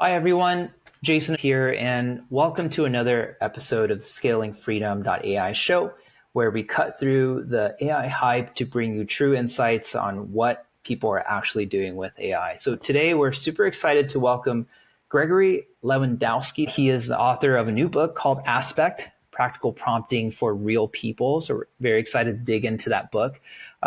Hi, everyone. Jason here, and welcome to another episode of the ScalingFreedom.ai show, where we cut through the AI hype to bring you true insights on what people are actually doing with AI. So today, we're super excited to welcome Gregory Lewandowski. He is the author of a new book called Aspect, Practical Prompting for Real People. So we're very excited to dig into that book,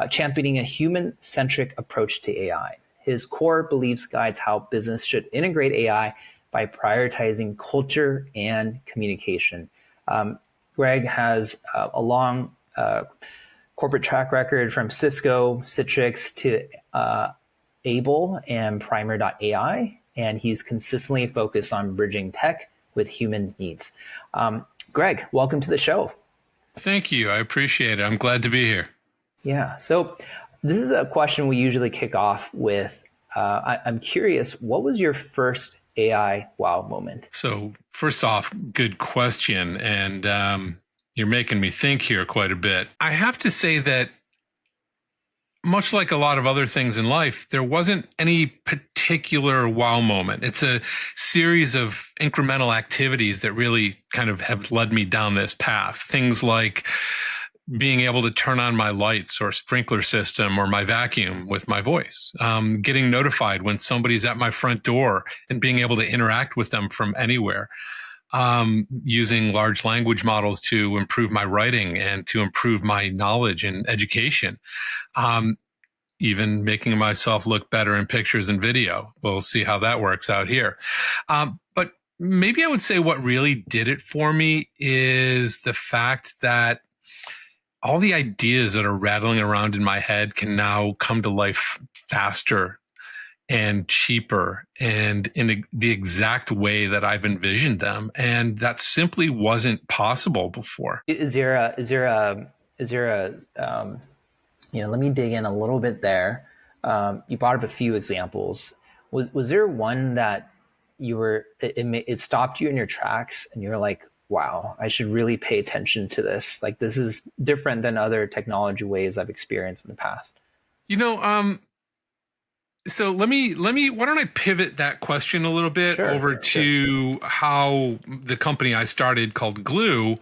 championing a human-centric approach to AI. His core beliefs guides how business should integrate AI by prioritizing culture and communication. Greg has a long corporate track record from Cisco, Citrix to Able and Primer.ai, and he's consistently focused on bridging tech with human needs. Greg, welcome to the show. Thank you. I appreciate it. I'm glad to be here. Yeah. So this is a question we usually kick off with. I'm curious, what was your first AI wow moment? So first off, good question. And you're making me think here quite a bit. I have to say that much like a lot of other things in life, there wasn't any particular wow moment. It's a series of incremental activities that really kind of have led me down this path. Things like being able to turn on my lights or sprinkler system or my vacuum with my voice, getting notified when somebody's at my front door and being able to interact with them from anywhere, using large language models to improve my writing and to improve my knowledge and education, even making myself look better in pictures and video. We'll see how that works out here. But maybe I would say what really did it for me is the fact that all the ideas that are rattling around in my head can now come to life faster and cheaper and in the exact way that I've envisioned them. And that simply wasn't possible before. Is there a, let me dig in a little bit there. You brought up a few examples. Was there one that it stopped you in your tracks and you're like, wow, I should really pay attention to this. Like, this is different than other technology waves I've experienced in the past. So why don't I pivot that question a little bit over to how the company I started called Glue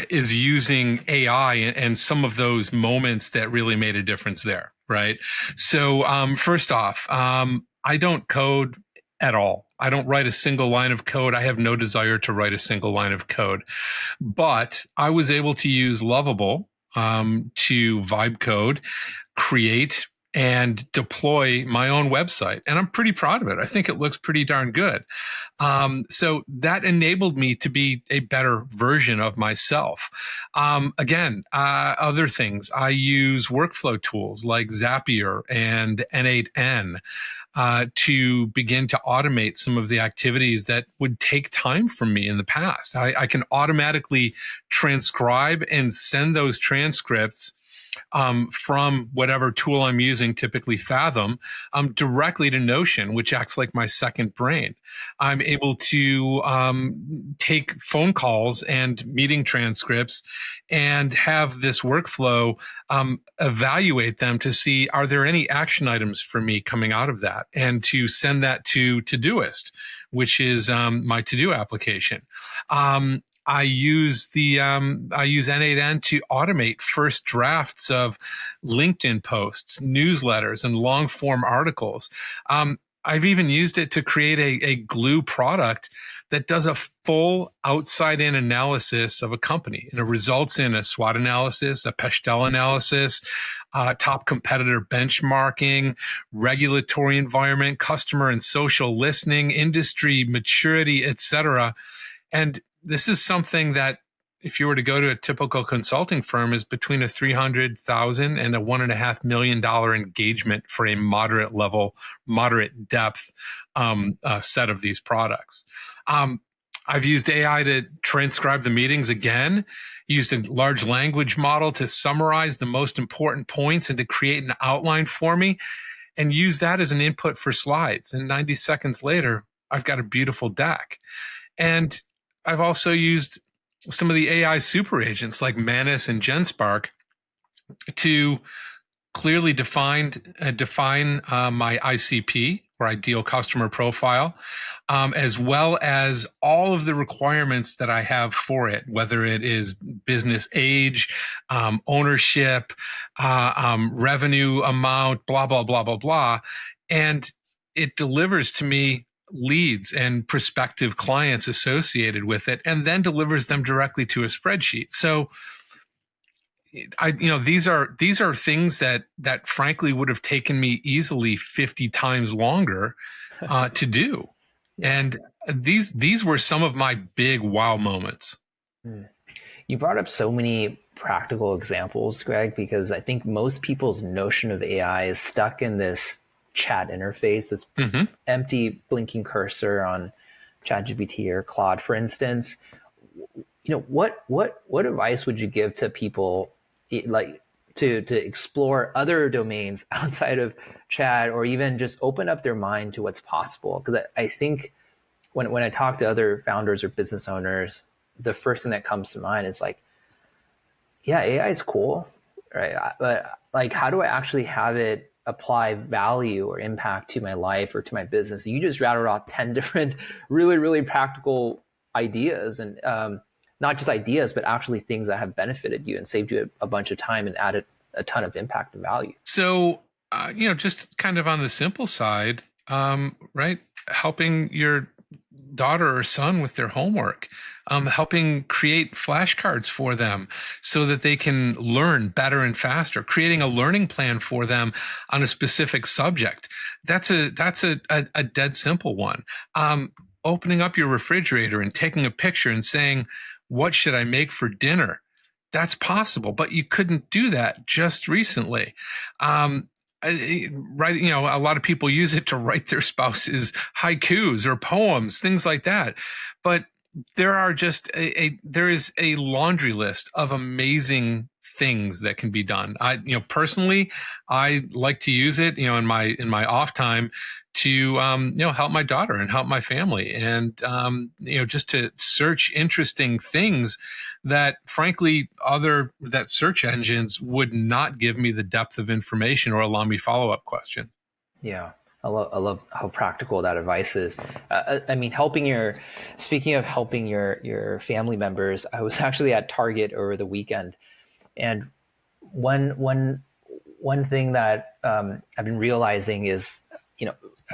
is using AI and some of those moments that really made a difference there, right? So first off, I don't code at all. I don't write a single line of code. I have no desire to write a single line of code. But I was able to use Lovable to vibe code, create, and deploy my own website. And I'm pretty proud of it. I think it looks pretty darn good. So that enabled me to be a better version of myself. Other things, I use workflow tools like Zapier and N8N to begin to automate some of the activities that would take time from me in the past. I can automatically transcribe and send those transcripts from whatever tool I'm using, typically Fathom, directly to Notion, which acts like my second brain. I'm able to take phone calls and meeting transcripts and have this workflow evaluate them to see, are there any action items for me coming out of that? And to send that to Todoist, which is my to-do application. I use N8N to automate first drafts of LinkedIn posts, newsletters, and long form articles. I've even used it to create a Glue product that does a full outside-in analysis of a company, and it results in a SWOT analysis, a Pechtel analysis, top competitor benchmarking, regulatory environment, customer and social listening, industry maturity, etc. And this is something that, if you were to go to a typical consulting firm, is between a $300,000 and a $1.5 million engagement for a moderate level, moderate depth set of these products. I've used AI to transcribe the meetings again, used a large language model to summarize the most important points and to create an outline for me, and use that as an input for slides. And 90 seconds later, I've got a beautiful deck. And I've also used some of the AI super agents like Manus and GenSpark to clearly define my ICP, or ideal customer profile, as well as all of the requirements that I have for it, whether it is business age, ownership, revenue amount, blah, blah, blah, blah, blah. And it delivers to me leads and prospective clients associated with it, and then delivers them directly to a spreadsheet. So these are things that frankly would have taken me easily 50 times longer to do. Yeah. And these were some of my big wow moments. You brought up so many practical examples, Greg, because I think most people's notion of AI is stuck in this chat interface, this empty blinking cursor on ChatGPT or Claude, for instance. What advice would you give to people like to explore other domains outside of chat, or even just open up their mind to what's possible? Because I think when I talk to other founders or business owners, the first thing that comes to mind is like, yeah, AI is cool, right? But like, how do I actually have it apply value or impact to my life or to my business? You just rattled off 10 different really, really practical ideas, and not just ideas, but actually things that have benefited you and saved you a bunch of time and added a ton of impact and value. So, just kind of on the simple side, right? Helping your daughter or son with their homework, helping create flashcards for them so that they can learn better and faster, creating a learning plan for them on a specific subject. That's a dead simple one. Opening up your refrigerator and taking a picture and saying, what should I make for dinner? That's possible, but you couldn't do that just recently. Right, a lot of people use it to write their spouses haikus or poems, things like that. But there are just there is a laundry list of amazing things that can be done. Personally, I like to use it, in my off time to help my daughter and help my family, and just to search interesting things that frankly that search engines would not give me the depth of information or allow me follow-up question. Yeah. I love how practical that advice is. Speaking of helping your family members, I was actually at Target over the weekend, and one thing that I've been realizing is,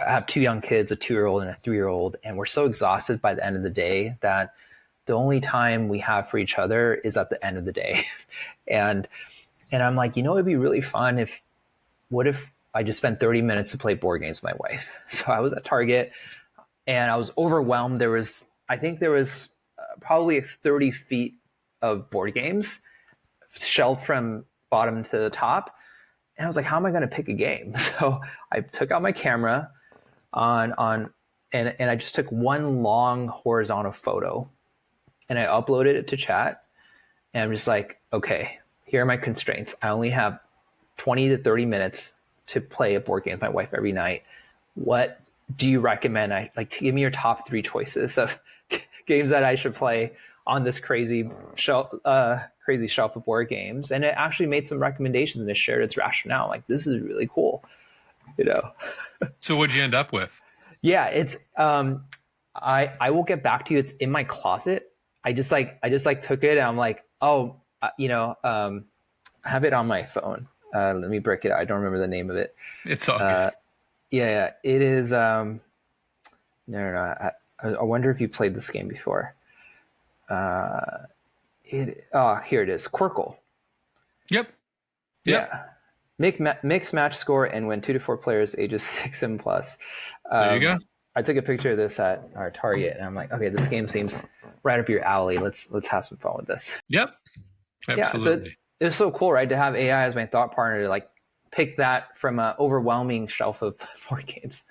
I have two young kids, a 2-year-old and a 3-year-old, and we're so exhausted by the end of the day that the only time we have for each other is at the end of the day. and I'm like, it'd be really fun what if I just spent 30 minutes to play board games with my wife? So I was at Target and I was overwhelmed. I think there was probably 30 feet of board games shelved from bottom to the top. And I was like, how am I going to pick a game? So I took out my camera and I just took one long horizontal photo and I uploaded it to chat. And I'm just like, okay, here are my constraints. I only have 20 to 30 minutes to play a board game with my wife every night. What do you recommend? Give me your top 3 choices of games that I should play on this crazy shelf of board games. And it actually made some recommendations and it shared its rationale. Like, this is really cool, So what'd you end up with? Yeah, it's I will get back to you. It's in my closet. I just took it and I'm like, I have it on my phone. Let me break it out. I don't remember the name of it. It's all good. Yeah, it is. No. I wonder if you played this game before. Here it is. Quirkle. Yep. Yeah. Mix match score and win 2 to 4 players ages 6 and plus. There you go. I took a picture of this at our Target and I'm like, okay, this game seems right up your alley. Let's have some fun with this. Yep. Absolutely. Yeah, so it's so cool, right? To have AI as my thought partner to pick that from an overwhelming shelf of board games.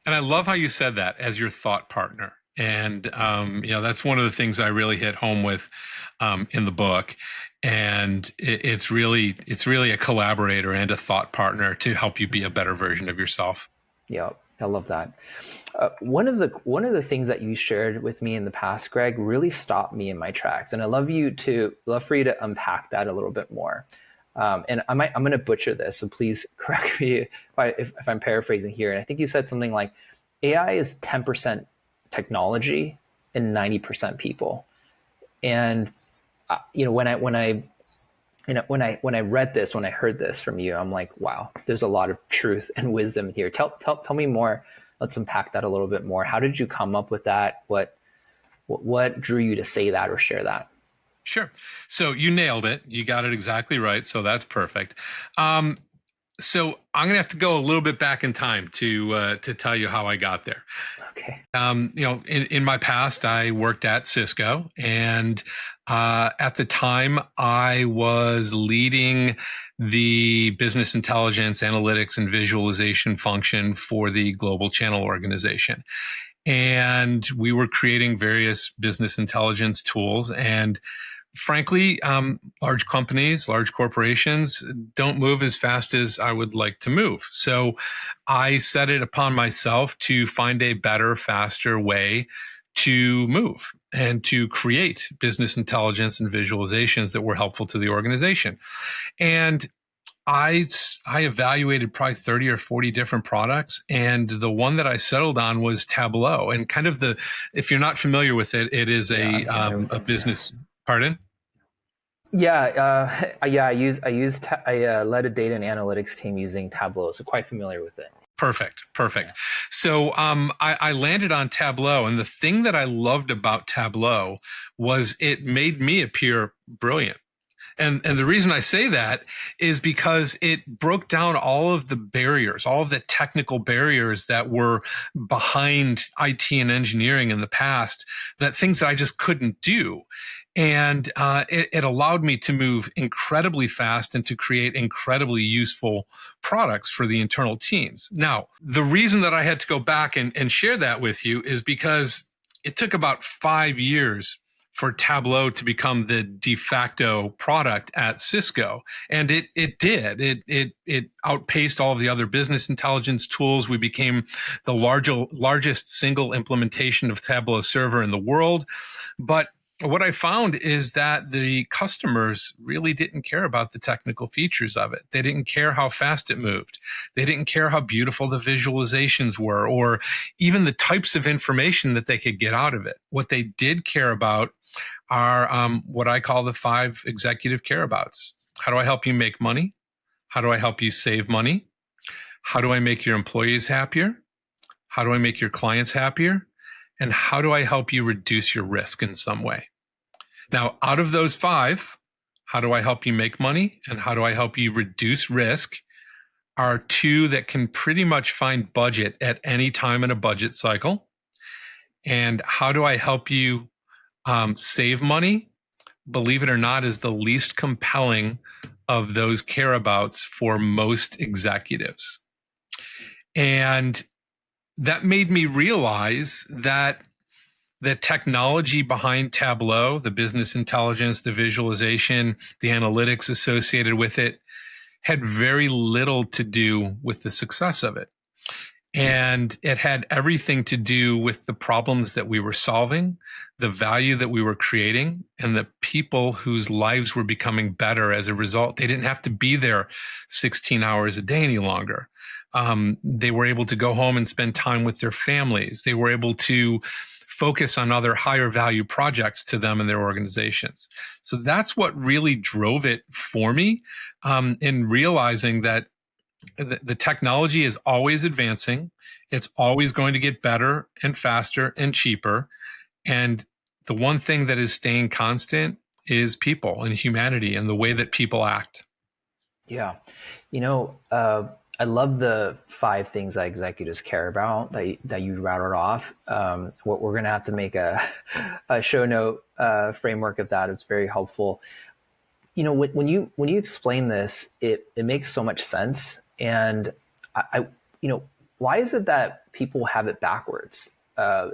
And I love how you said that, as your thought partner. And that's one of the things I really hit home with in the book. And it's really a collaborator and a thought partner to help you be a better version of yourself. Yeah, I love that. One of the things that you shared with me in the past, Greg, really stopped me in my tracks, and I'd love for you to unpack that a little bit more. And I'm going to butcher this, so please correct me if I'm paraphrasing here. And I think you said something like AI is 10% technology and 90% people. And when I read this, when I heard this from you, I'm like, wow, there's a lot of truth and wisdom here. Tell me more. Let's unpack that a little bit more. How did you come up with that? What drew you to say that or share that? Sure. So you nailed it. You got it exactly right. So that's perfect. So I'm gonna have to go a little bit back in time to tell you how I got there. Okay. In my past, I worked at Cisco, and at the time, I was leading the business intelligence, analytics, and visualization function for the global channel organization. And we were creating various business intelligence tools. And frankly, large companies, large corporations don't move as fast as I would like to move. So I set it upon myself to find a better, faster way to move and to create business intelligence and visualizations that were helpful to the organization. And I evaluated probably 30 or 40 different products, and the one that I settled on was Tableau. And kind of if you're not familiar with it, it is a business. Pardon? Yeah. I led a data and analytics team using Tableau, so quite familiar with it. Perfect. Yeah. So I landed on Tableau, and the thing that I loved about Tableau was it made me appear brilliant. And the reason I say that is because it broke down all of the barriers, all of the technical barriers that were behind IT and engineering in the past, that things that I just couldn't do. And it allowed me to move incredibly fast and to create incredibly useful products for the internal teams. Now, the reason that I had to go back and share that with you is because it took about 5 years for Tableau to become the de facto product at Cisco. And it did. It outpaced all of the other business intelligence tools. We became the largest single implementation of Tableau Server in the world. But what I found is that the customers really didn't care about the technical features of it. They didn't care how fast it moved. They didn't care how beautiful the visualizations were, or even the types of information that they could get out of it. What they did care about are what I call the 5 executive care abouts. How do I help you make money? How do I help you save money? How do I make your employees happier? How do I make your clients happier? And how do I help you reduce your risk in some way? Now, out of those 5, how do I help you make money and how do I help you reduce risk are 2 that can pretty much find budget at any time in a budget cycle. And how do I help you save money, believe it or not, is the least compelling of those care abouts for most executives. And that made me realize that the technology behind Tableau, the business intelligence, the visualization, the analytics associated with it, had very little to do with the success of it. And it had everything to do with the problems that we were solving, the value that we were creating, and the people whose lives were becoming better as a result. They didn't have to be there 16 hours a day any longer. They were able to go home and spend time with their families. They were able to focus on other higher value projects to them and their organizations. So that's what really drove it for me, in realizing that the technology is always advancing. It's always going to get better and faster and cheaper. And the one thing that is staying constant is people and humanity and the way that people act. Yeah. I love the 5 things that executives care about that you routed off. What we're going to have to make a show note framework of that. It's very helpful. When you explain this, it makes so much sense. And I why is it that people have it backwards? I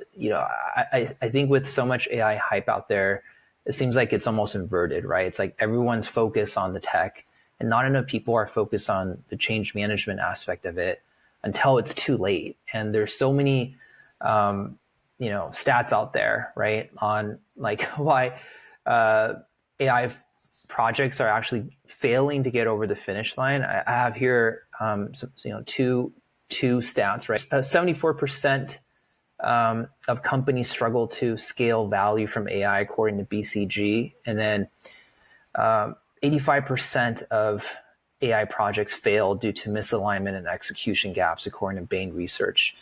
think with so much AI hype out there, it seems like it's almost inverted, right? It's like everyone's focused on the tech and not enough people are focused on the change management aspect of it until it's too late. And there's so many, stats out there, right? On like why AI projects are actually failing to get over the finish line. I have here, two stats, right? 74% of companies struggle to scale value from AI, according to BCG, and then 85% of AI projects fail due to misalignment and execution gaps, according to Bain Research.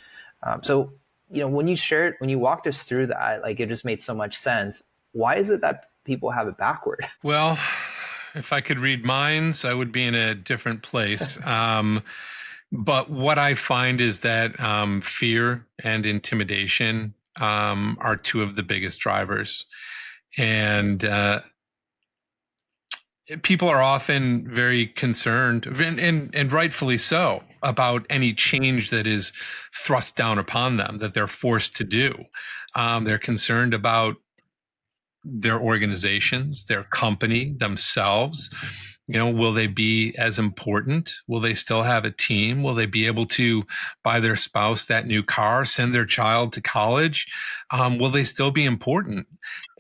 When you walked us through that, like, it just made so much sense. Why is it that people have it backward? Well, if I could read minds, I would be in a different place. But what I find is that fear and intimidation are two of the biggest drivers. And people are often very concerned, and rightfully so, about any change that is thrust down upon them, that they're forced to do. They're concerned about their organizations, their company, themselves. Will they be as important? Will they still have a team? Will they be able to buy their spouse that new car, send their child to college? Will they still be important?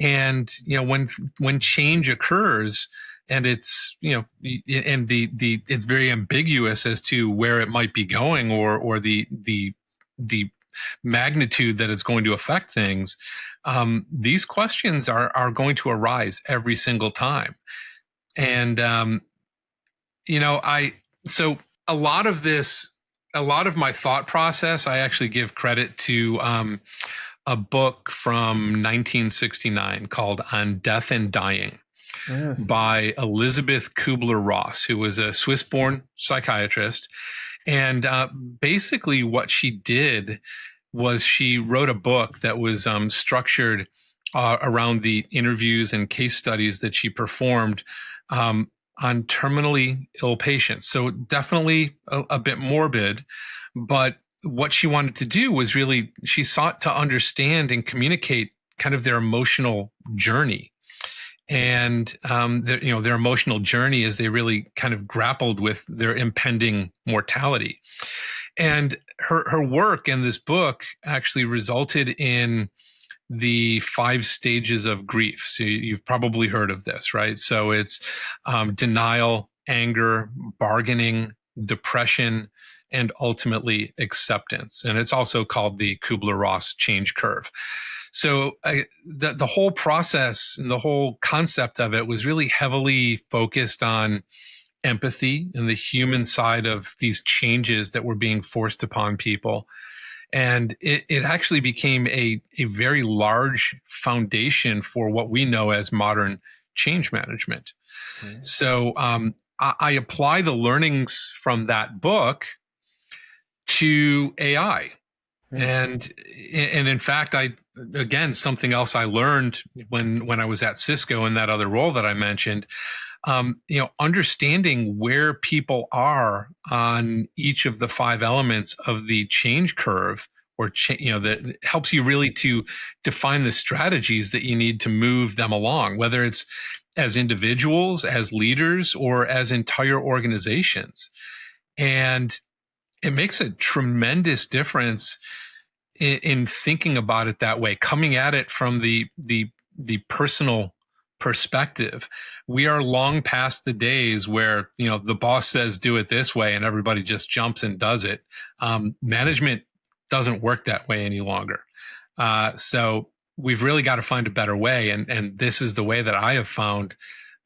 And when change occurs, and it's it's very ambiguous as to where it might be going, or the magnitude that it's going to affect things. These questions are going to arise every single time. And, so a lot of my thought process, I actually give credit to a book from 1969 called On Death and Dying by Elizabeth Kubler-Ross, who was a Swiss-born psychiatrist. And basically what she did was she wrote a book that was structured around the interviews and case studies that she performed on terminally ill patients. So definitely a bit morbid, but what she wanted to do was really, she sought to understand and communicate kind of their emotional journey. And their emotional journey as they really kind of grappled with their impending mortality. And her work in this book actually resulted in the 5 stages of grief. So you've probably heard of this, right? So it's denial, anger, bargaining, depression, and ultimately acceptance. And it's also called the Kubler-Ross change curve. So the whole process and the whole concept of it was really heavily focused on empathy and the human side of these changes that were being forced upon people. And it actually became a very large foundation for what we know as modern change management. Mm-hmm. So I apply the learnings from that book to AI. And in fact, something else I learned when I was at Cisco in that other role that I mentioned, understanding where people are on each of the 5 elements of the change curve, or that helps you really to define the strategies that you need to move them along, whether it's as individuals, as leaders, or as entire organizations. And it makes a tremendous difference in thinking about it that way, coming at it from the personal perspective. We are long past the days where the boss says do it this way and everybody just jumps and does it. Management doesn't work that way any longer. So we've really got to find a better way, and this is the way that I have found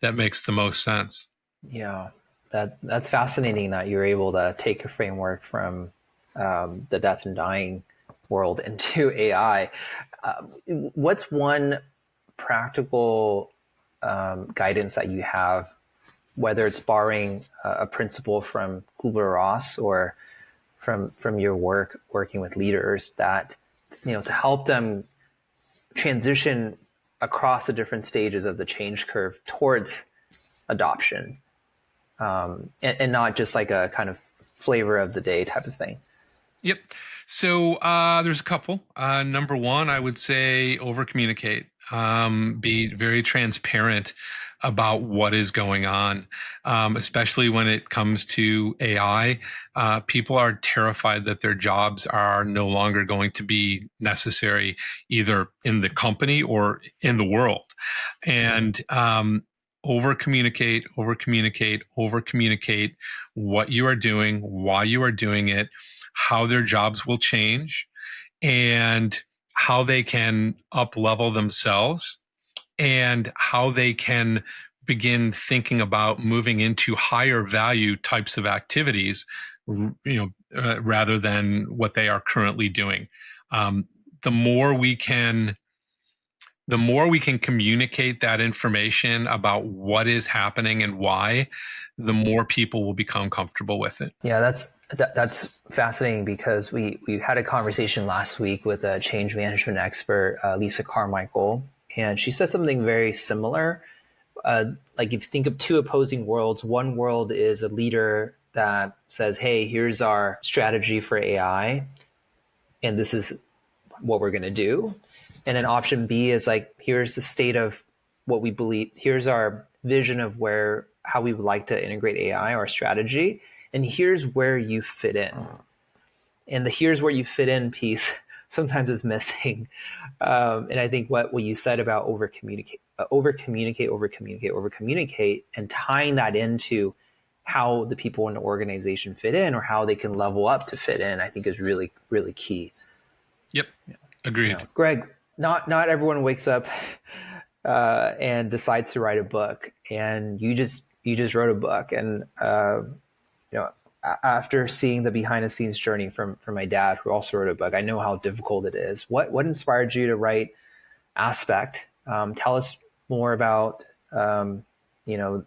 that makes the most sense. Yeah, that's fascinating that you're able to take a framework from the death and dying world into AI. What's one practical guidance that you have, whether it's borrowing a principle from Kubler-Ross or from your working with leaders, that to help them transition across the different stages of the change curve towards adoption, and not just like a kind of flavor of the day type of thing? Yep. So there's a couple. Number one, I would say over communicate. Be very transparent about what is going on, especially when it comes to AI. People are terrified that their jobs are no longer going to be necessary, either in the company or in the world. And over communicate, over communicate, over communicate what you are doing, why you are doing it, how their jobs will change, and how they can up level themselves, and how they can begin thinking about moving into higher value types of activities, rather than what they are currently doing. Um, the more we can communicate that information about what is happening and why, the more people will become comfortable with it. Yeah, that's fascinating, because we had a conversation last week with a change management expert, Lisa Carmichael, and she said something very similar. Like, if you think of two opposing worlds, one world is a leader that says, "Hey, here's our strategy for AI, and this is what we're going to do." And then option B is like, here's the state of what we believe, here's our vision of how we would like to integrate AI, our strategy, and here's where you fit in. And the here's where you fit in piece sometimes is missing. And I think what you said about over communicate, and tying that into how the people in the organization fit in, or how they can level up to fit in, I think is really, really key. Yep. Agreed. Greg, not everyone wakes up and decides to write a book, and you just wrote a book. And after seeing the behind the scenes journey from my dad, who also wrote a book, I know how difficult it is. What inspired you to write Aspect? Tell us more about the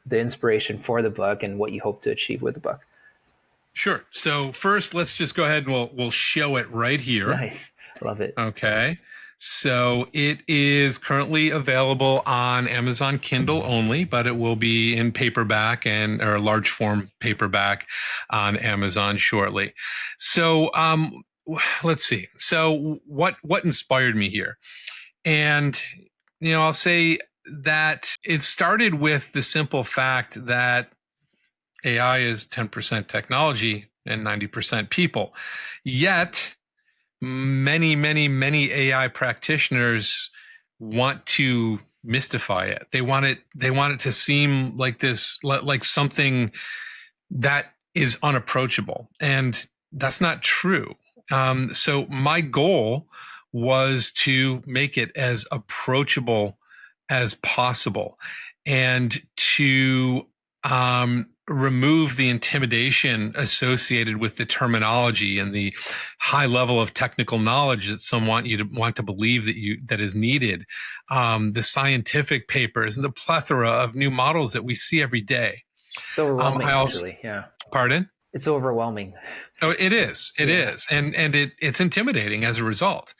inspiration for the book and what you hope to achieve with the book. Sure. So first, let's just go ahead and we'll show it right here. Nice. Love it. Okay. So it is currently available on Amazon Kindle only, but it will be in paperback or large form paperback on Amazon shortly. So let's see. So what inspired me here? And I'll say that it started with the simple fact that AI is 10% technology and 90% people. Yet many, many, many AI practitioners want to mystify it. They want it to seem like this, like something that is unapproachable. And that's not true. So my goal was to make it as approachable as possible, and to remove the intimidation associated with the terminology and the high level of technical knowledge that some want to believe that is needed. The scientific papers and the plethora of new models that we see every day. It's overwhelming, actually. Yeah. Pardon? It's overwhelming. Oh, it is. It is. And it's intimidating as a result.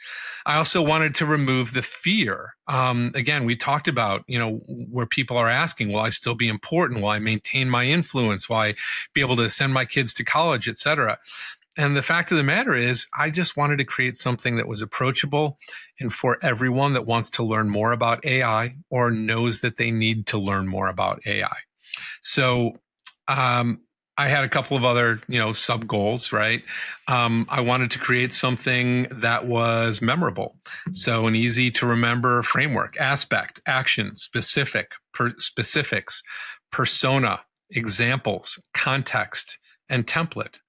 I also wanted to remove the fear. Again, we talked about, where people are asking, will I still be important? Will I maintain my influence? Will I be able to send my kids to college, et cetera? And the fact of the matter is, I just wanted to create something that was approachable and for everyone that wants to learn more about AI or knows that they need to learn more about AI. So, I had a couple of other, sub goals, right? I wanted to create something that was memorable. So an easy to remember framework: aspect, action, specifics, persona, examples, context, and template.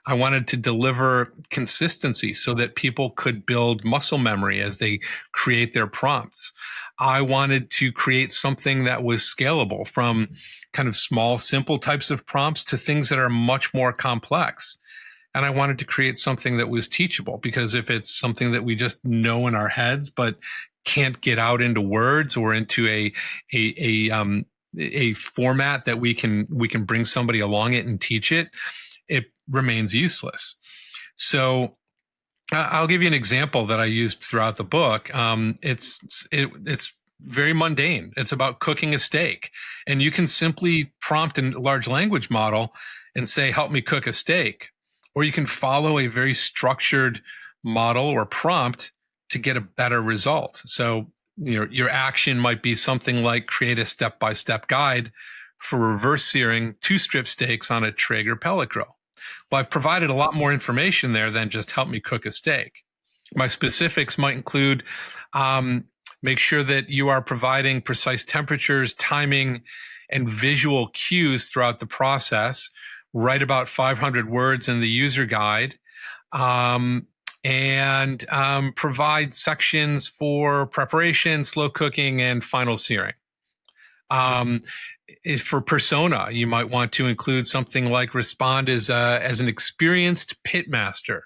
I wanted to deliver consistency so that people could build muscle memory as they create their prompts. I wanted to create something that was scalable, from kind of small, simple types of prompts to things that are much more complex. And I wanted to create something that was teachable, because if it's something that we just know in our heads but can't get out into words or into a format that we can bring somebody along it and teach it, it remains useless. So I'll give you an example that I used throughout the book. It's very mundane. It's about cooking a steak, and you can simply prompt a large language model and say, "Help me cook a steak," or you can follow a very structured model or prompt to get a better result. So your action might be something like create a step-by-step guide for reverse searing 2 strip steaks on a Traeger pellet grill. Well, I've provided a lot more information there than just help me cook a steak. My specifics might include make sure that you are providing precise temperatures, timing, and visual cues throughout the process. Write about 500 words in the user guide. And provide sections for preparation, slow cooking, and final searing. For persona, you might want to include something like respond as an experienced pitmaster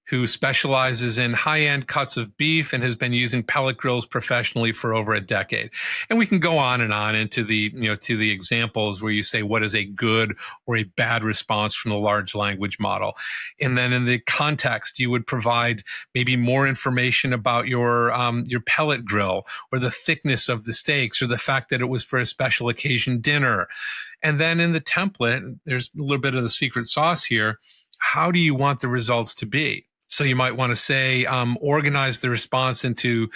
who specializes in high-end cuts of beef and has been using pellet grills professionally for over a decade. And we can go on and on into to the examples where you say what is a good or a bad response from the large language model. And then in the context, you would provide maybe more information about your pellet grill, or the thickness of the steaks, or the fact that it was for a special occasion dinner. And then in the template, there's a little bit of the secret sauce here. How do you want the results to be? So you might want to say, organize the response into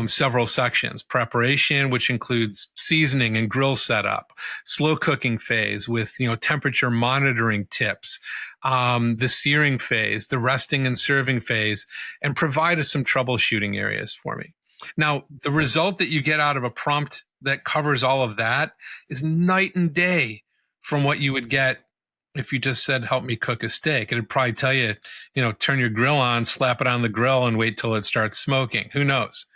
several sections. Preparation, which includes seasoning and grill setup. Slow cooking phase with temperature monitoring tips. The searing phase, the resting and serving phase, and provide us some troubleshooting areas for me. Now, the result that you get out of a prompt that covers all of that is night and day from what you would get if you just said, help me cook a steak. It'd probably tell you, turn your grill on, slap it on the grill, and wait till it starts smoking. Who knows?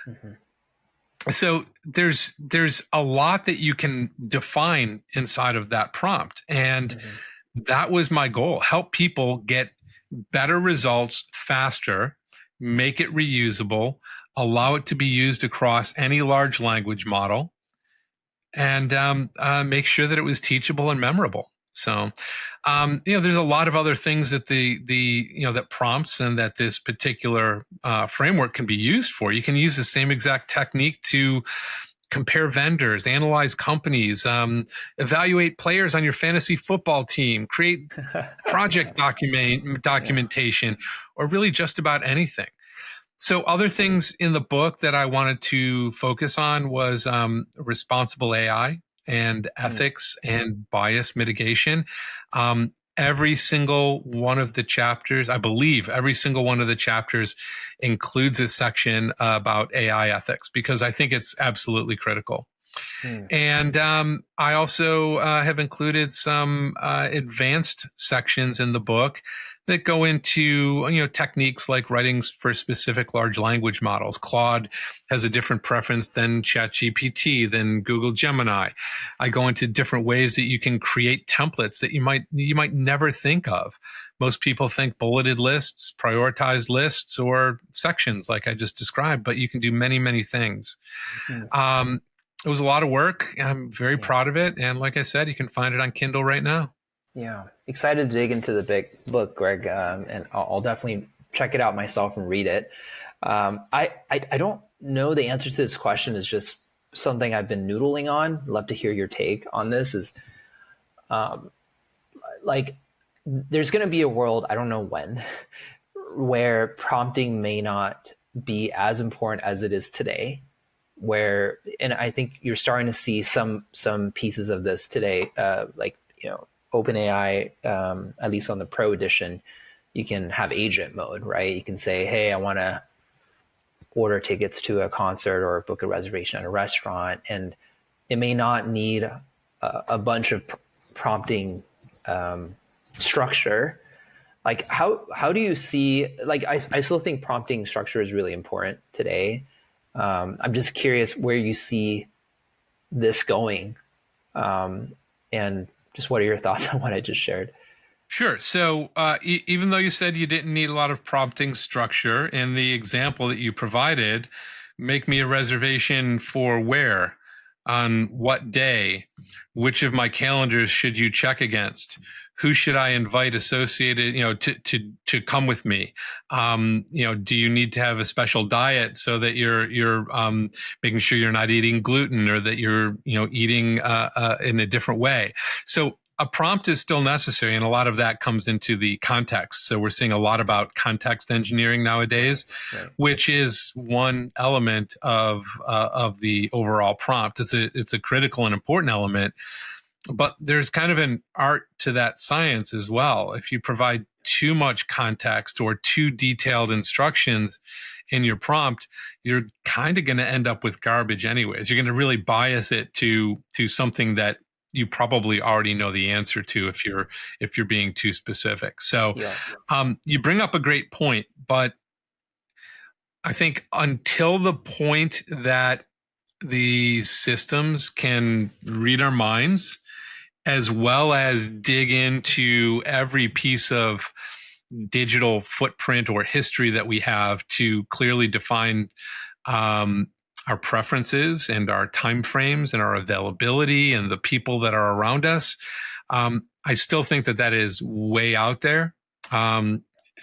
Mm-hmm. So there's a lot that you can define inside of that prompt. And that was my goal. Help people get better results faster, make it reusable, allow it to be used across any large language model, and make sure that it was teachable and memorable. So, there's a lot of other things that that prompts and that this particular framework can be used for. You can use the same exact technique to compare vendors, analyze companies, evaluate players on your fantasy football team, create project documentation, or really just about anything. So other things in the book that I wanted to focus on was responsible AI and ethics and bias mitigation. Every single one of the chapters, I believe every single one of the chapters includes a section about AI ethics, because I think it's absolutely critical. And I also have included some advanced sections in the book that go into techniques like writing for specific large language models. Claude has a different preference than ChatGPT, than Google Gemini. I go into different ways that you can create templates that you might never think of. Most people think bulleted lists, prioritized lists, or sections like I just described, but you can do many, many things. It was a lot of work. I'm very proud of it. And like I said, you can find it on Kindle right now. Yeah. Excited to dig into the big book, Greg. And I'll definitely check it out myself and read it. I don't know the answer to this question. Is just something I've been noodling on. Love to hear your take on this. Is there's going to be a world, I don't know when, where prompting may not be as important as it is today. And I think you're starting to see some pieces of this today, OpenAI, at least on the Pro edition, you can have agent mode, right? You can say, hey, I want to order tickets to a concert or book a reservation at a restaurant. And it may not need a bunch of prompting structure. Like how do you see, I still think prompting structure is really important today. I'm just curious where you see this going. And just what are your thoughts on what I just shared? Sure. So even though you said you didn't need a lot of prompting structure, in the example that you provided, make me a reservation for where, on what day, which of my calendars should you check against? Who should I invite associated, to come with me? Do you need to have a special diet so that you're making sure you're not eating gluten, or that you're, eating in a different way? So a prompt is still necessary, and a lot of that comes into the context. So we're seeing a lot about context engineering nowadays, right, which is one element of the overall prompt. It's a critical and important element. But there's kind of an art to that science as well. If you provide too much context or too detailed instructions, in your prompt, you're kind of going to end up with garbage anyways. You're going to really bias it to something that you probably already know the answer to if you're being too specific. So Yeah. you bring up a great point, but I think until the point that these systems can read our minds, as well as dig into every piece of digital footprint or history that we have to clearly define um, our preferences and our timeframes and our availability and the people that are around us. I still think that that is way out there.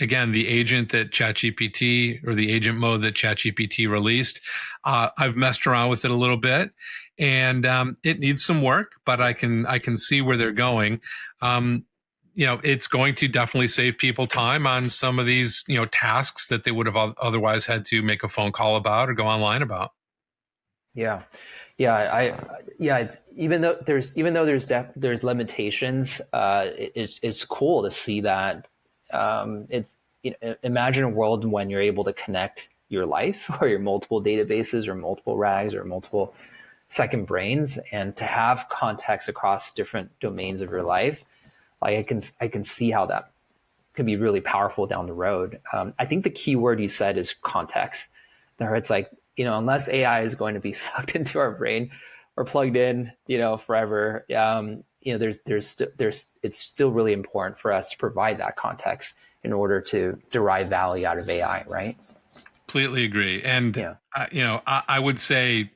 Again, the agent that ChatGPT or the agent mode that ChatGPT released, I've messed around with it a little bit, and it needs some work, but I can see where they're going. It's going to definitely save people time on some of these, tasks that they would have otherwise had to make a phone call about or go online about. Yeah. It's even though there's limitations, it's cool to see that. It's imagine a world when you're able to connect your life or your multiple databases or multiple rags or multiple second brains, and to have context across different domains of your life. Like I can see how that could be really powerful down the road. I think the key word you said is context. There, it's like, unless AI is going to be sucked into our brain or plugged in, forever, it's still really important for us to provide that context in order to derive value out of AI, right? Completely agree. And, I would say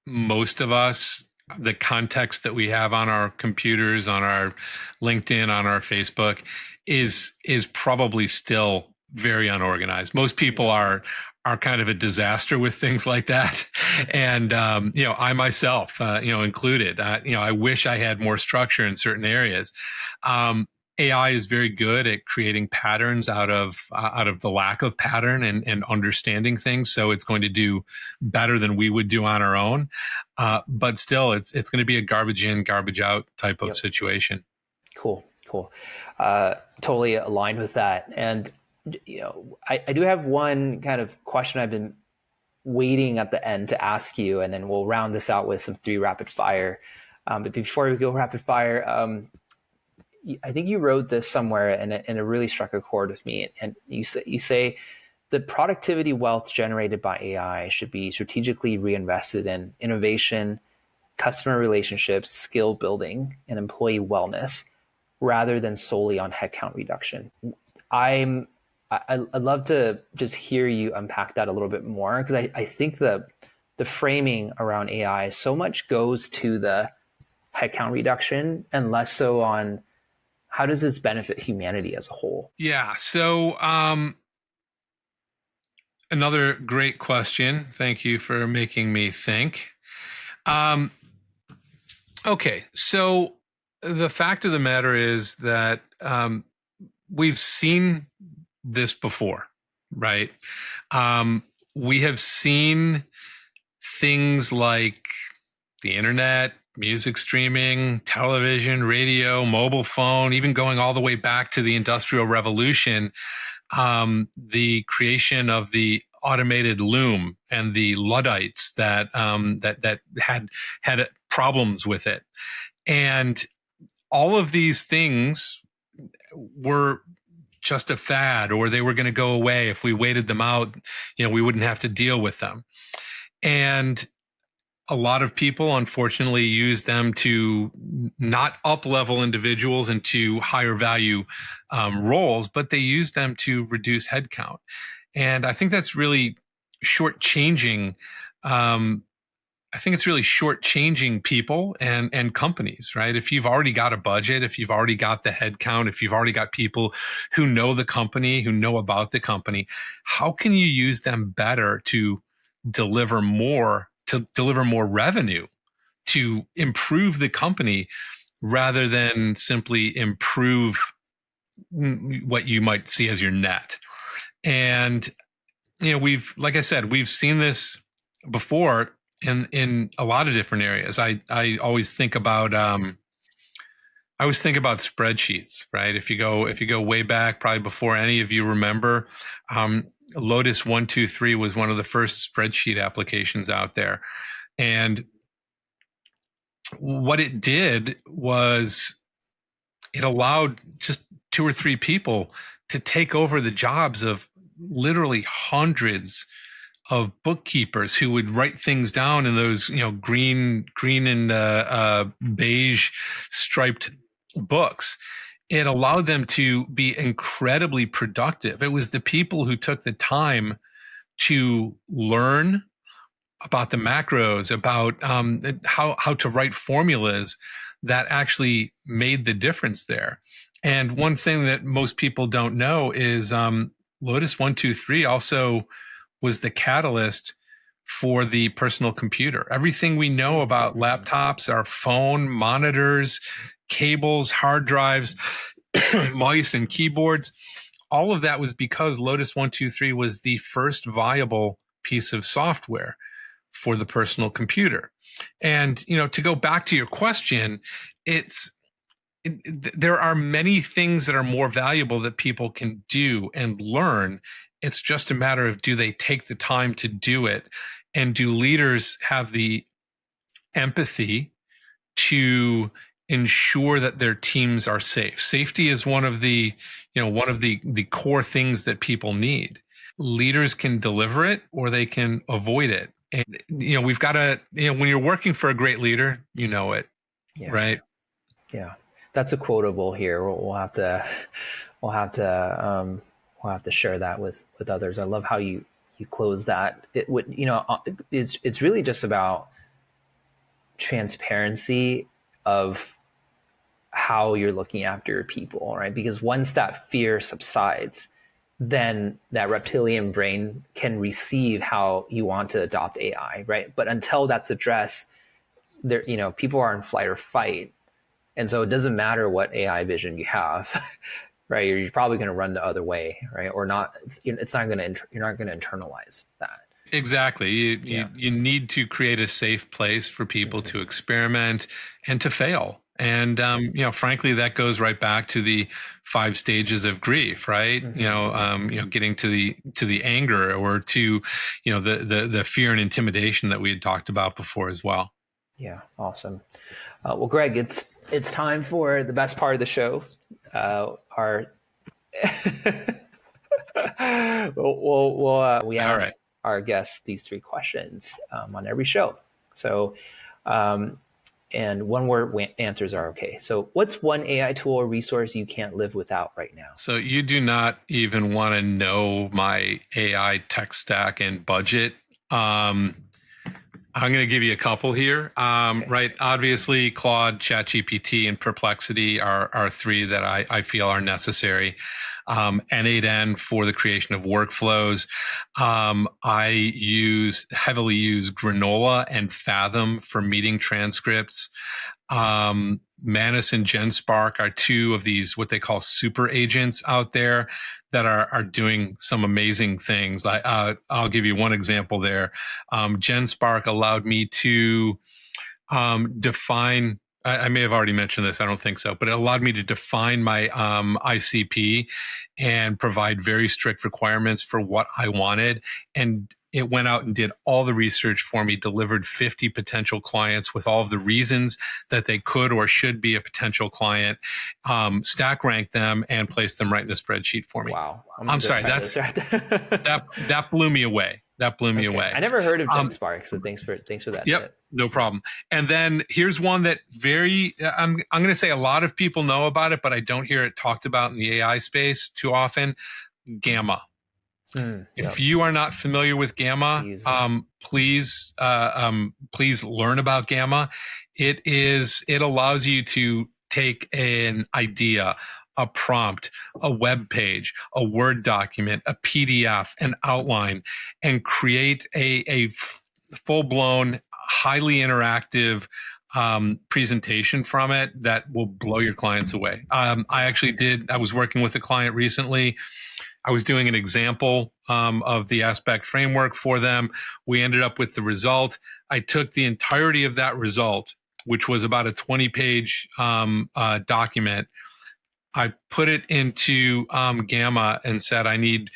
most of us, the context that we have on our computers, on our LinkedIn, on our Facebook is probably still very unorganized. Most people are kind of a disaster with things like that. And, I myself, included, I wish I had more structure in certain areas. AI is very good at creating patterns out of the lack of pattern and understanding things. So it's going to do better than we would do on our own. But still, it's going to be a garbage in, garbage out type of situation. Cool. Totally aligned with that. And I do have one kind of question I've been waiting at the end to ask you, and then we'll round this out with some 3 rapid fire. But before we go rapid fire, I think you wrote this somewhere, and it really struck a chord with me. And you say the productivity wealth generated by AI should be strategically reinvested in innovation, customer relationships, skill building, and employee wellness, rather than solely on headcount reduction. I'd love to just hear you unpack that a little bit more, because I think the framing around AI so much goes to the headcount reduction and less so on how does this benefit humanity as a whole? Yeah. So another great question. Thank you for making me think. Okay. So the fact of the matter is that we've seen this before, right? We have seen things like the internet, music streaming, television, radio, mobile phone, even going all the way back to the Industrial Revolution, the creation of the automated loom and the Luddites that that had problems with it, and all of these things were just a fad, or they were going to go away. If we waited them out, we wouldn't have to deal with them. And a lot of people, unfortunately, use them to not up-level individuals into higher value roles, but they use them to reduce headcount. And I think that's really shortchanging. I think it's really shortchanging people and companies, right? If you've already got a budget, if you've already got the headcount, if you've already got people who know the company, who know about the company, how can you use them better to deliver more revenue, to improve the company, rather than simply improve what you might see as your net? And like I said, we've seen this before in a lot of different areas. I always think about spreadsheets, right? If you go way back, probably before any of you remember, Lotus 123 was one of the first spreadsheet applications out there. And what it did was it allowed just 2 or 3 people to take over the jobs of literally hundreds of bookkeepers who would write things down in those, green and beige striped books. It allowed them to be incredibly productive. It was the people who took the time to learn about the macros, about how to write formulas that actually made the difference there. And one thing that most people don't know is Lotus 123 also was the catalyst for the personal computer. Everything we know about laptops, our phone, monitors, cables, hard drives, mice and keyboards, all of that was because Lotus 123 was the first viable piece of software for the personal computer. And, to go back to your question, there are many things that are more valuable that people can do and learn. It's just a matter of, do they take the time to do it? And do leaders have the empathy to ensure that their teams are safe? Safety is one of the core things that people need. Leaders can deliver it or they can avoid it. And, we've got to, when you're working for a great leader, it, right? Yeah. That's a quotable here. We'll have to share that with others. I love how you close that. It's really just about transparency of how you're looking after your people, right? Because once that fear subsides, then that reptilian brain can receive how you want to adopt AI, right? But until that's addressed, there, people are in flight or fight. And so it doesn't matter what AI vision you have, right? You're probably going to run the other way, right? Or not. It's not going to. You're not going to internalize that. Exactly. You need to create a safe place for people to experiment and to fail. And frankly, that goes right back to the 5 stages of grief, right? Getting to the anger, or to the fear and intimidation that we had talked about before as well. Yeah, awesome. Well, Greg, it's time for the best part of the show. We ask our guests these 3 questions on every show. So, and one-word answers are okay. So, what's one AI tool or resource you can't live without right now? So you do not even want to know my AI tech stack and budget. I'm going to give you a couple here. Okay. Right. Obviously, Claude, ChatGPT, and Perplexity are 3 that I feel are necessary. N8N for the creation of workflows. I heavily use Granola and Fathom for meeting transcripts. Manus and GenSpark are 2 of these, what they call super agents out there that are doing some amazing things. I'll give you one example there. GenSpark allowed me to define, I may have already mentioned this, I don't think so, but it allowed me to define my ICP and provide very strict requirements for what I wanted. And it went out and did all the research for me, delivered 50 potential clients with all of the reasons that they could or should be a potential client, stack ranked them, and placed them right in the spreadsheet for me. Wow. I'm sorry, that blew me away. That blew me away. I never heard of GenSpark, so thanks for that. Yep, tip. No problem. And then here's one that I'm going to say a lot of people know about it, but I don't hear it talked about in the AI space too often. Gamma. If you are not familiar with Gamma, please learn about Gamma. It allows you to take an idea, a prompt, a web page, a Word document, a PDF, an outline, and create a full-blown, highly interactive presentation from it that will blow your clients away. I was working with a client recently. I was doing an example of the aspect framework for them. We ended up with the result. I took the entirety of that result, which was about a 20-page document. I put it into Gamma and said, I need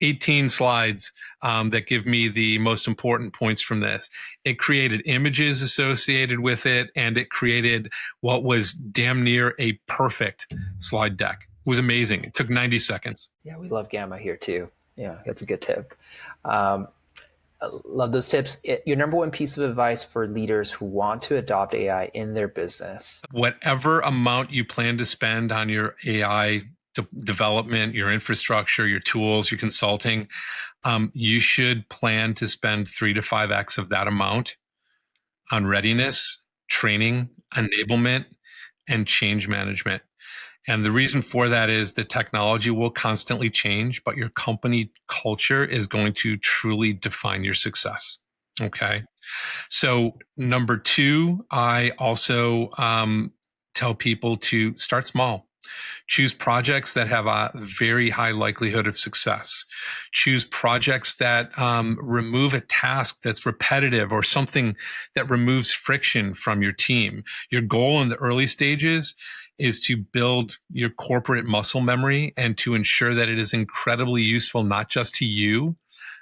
18 slides that give me the most important points from this. It created images associated with it, and it created what was damn near a perfect slide deck. It was amazing. It took 90 seconds. Yeah, we love Gamma here too. Yeah, that's a good tip. I love those tips. Your number one piece of advice for leaders who want to adopt AI in their business. Whatever amount you plan to spend on your AI development, your infrastructure, your tools, your consulting, you should plan to spend 3 to 5x of that amount on readiness, training, enablement, and change management. And the reason for that is the technology will constantly change, but your company culture is going to truly define your success. Okay. So, number two, I also tell people to start small. Choose projects that have a very high likelihood of success. Choose projects that remove a task that's repetitive or something that removes friction from your team. Your goal in the early stages is to build your corporate muscle memory and to ensure that it is incredibly useful, not just to you,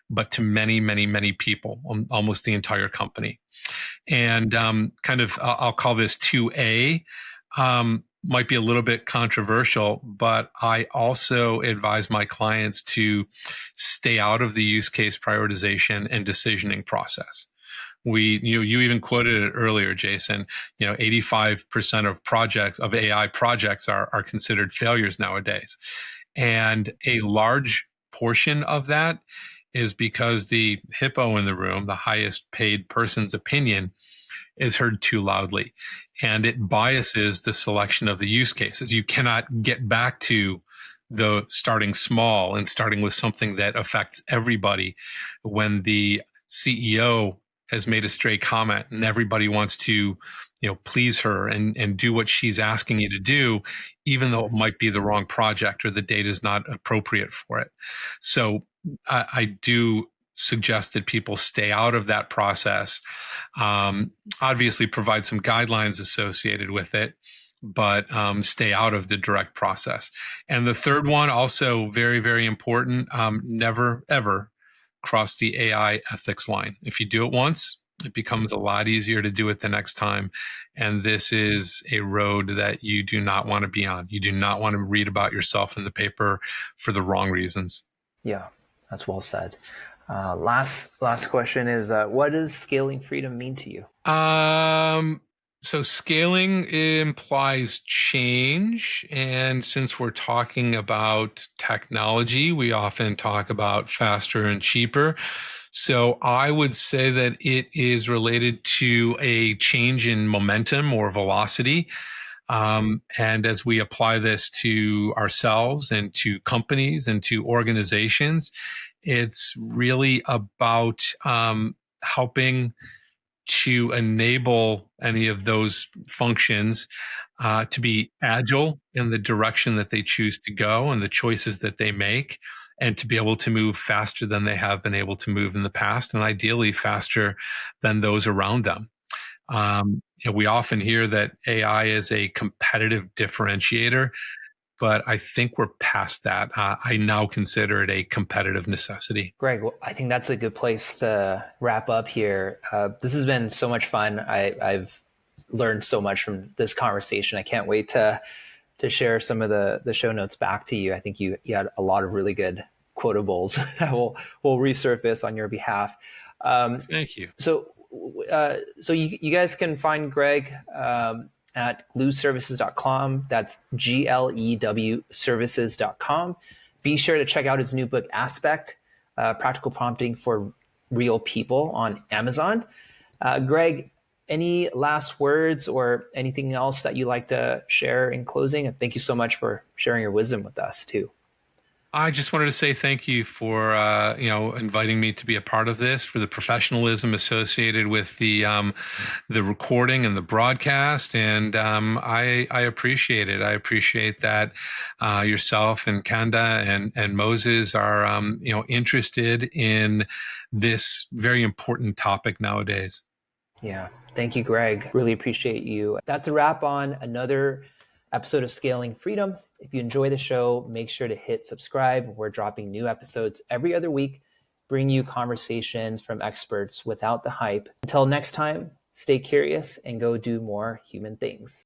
but to many, many, many people, almost the entire company. And I'll call this 2A. Might be a little bit controversial, but I also advise my clients to stay out of the use case prioritization and decisioning process. You even quoted it earlier, Jason. 85% of AI projects are considered failures nowadays, and a large portion of that is because the hippo in the room, the highest paid person's opinion, is heard too loudly, and it biases the selection of the use cases. You cannot get back to the starting small and starting with something that affects everybody when the CEO has made a stray comment and everybody wants to please her and do what she's asking you to do, even though it might be the wrong project or the data is not appropriate for it. So I do suggest that people stay out of that process. Obviously provide some guidelines associated with it, but stay out of the direct process. And the third one, also very, very important, never, ever cross the AI ethics line. If you do it once, it becomes a lot easier to do it the next time. And this is a road that you do not want to be on. You do not want to read about yourself in the paper for the wrong reasons. Yeah, that's well said. Last question is, what does scaling freedom mean to you? So scaling implies change. And since we're talking about technology, we often talk about faster and cheaper. So I would say that it is related to a change in momentum or velocity. And as we apply this to ourselves and to companies and to organizations, it's really about helping to enable any of those functions to be agile in the direction that they choose to go and the choices that they make, and to be able to move faster than they have been able to move in the past, and ideally faster than those around them. We often hear that AI is a competitive differentiator, but I think we're past that. I now consider it a competitive necessity. Greg, well, I think that's a good place to wrap up here. This has been so much fun. I've learned so much from this conversation. I can't wait to share some of the show notes back to you. I think you had a lot of really good quotables that will resurface on your behalf. Thank you. So you guys can find Greg at glewservices.com. That's GLEW services.com. Be sure to check out his new book, Aspect, Practical Prompting for Real People, on Amazon. Greg, any last words or anything else that you'd like to share in closing? And thank you so much for sharing your wisdom with us too. I just wanted to say thank you for inviting me to be a part of this, for the professionalism associated with the recording and the broadcast, and I appreciate it. I appreciate that yourself and Kanda and Moses are interested in this very important topic nowadays. Yeah, thank you, Greg. Really appreciate you. That's a wrap on another episode of Scaling Freedom. If you enjoy the show, make sure to hit subscribe. We're dropping new episodes every other week, bring you conversations from experts without the hype. Until next time, stay curious and go do more human things.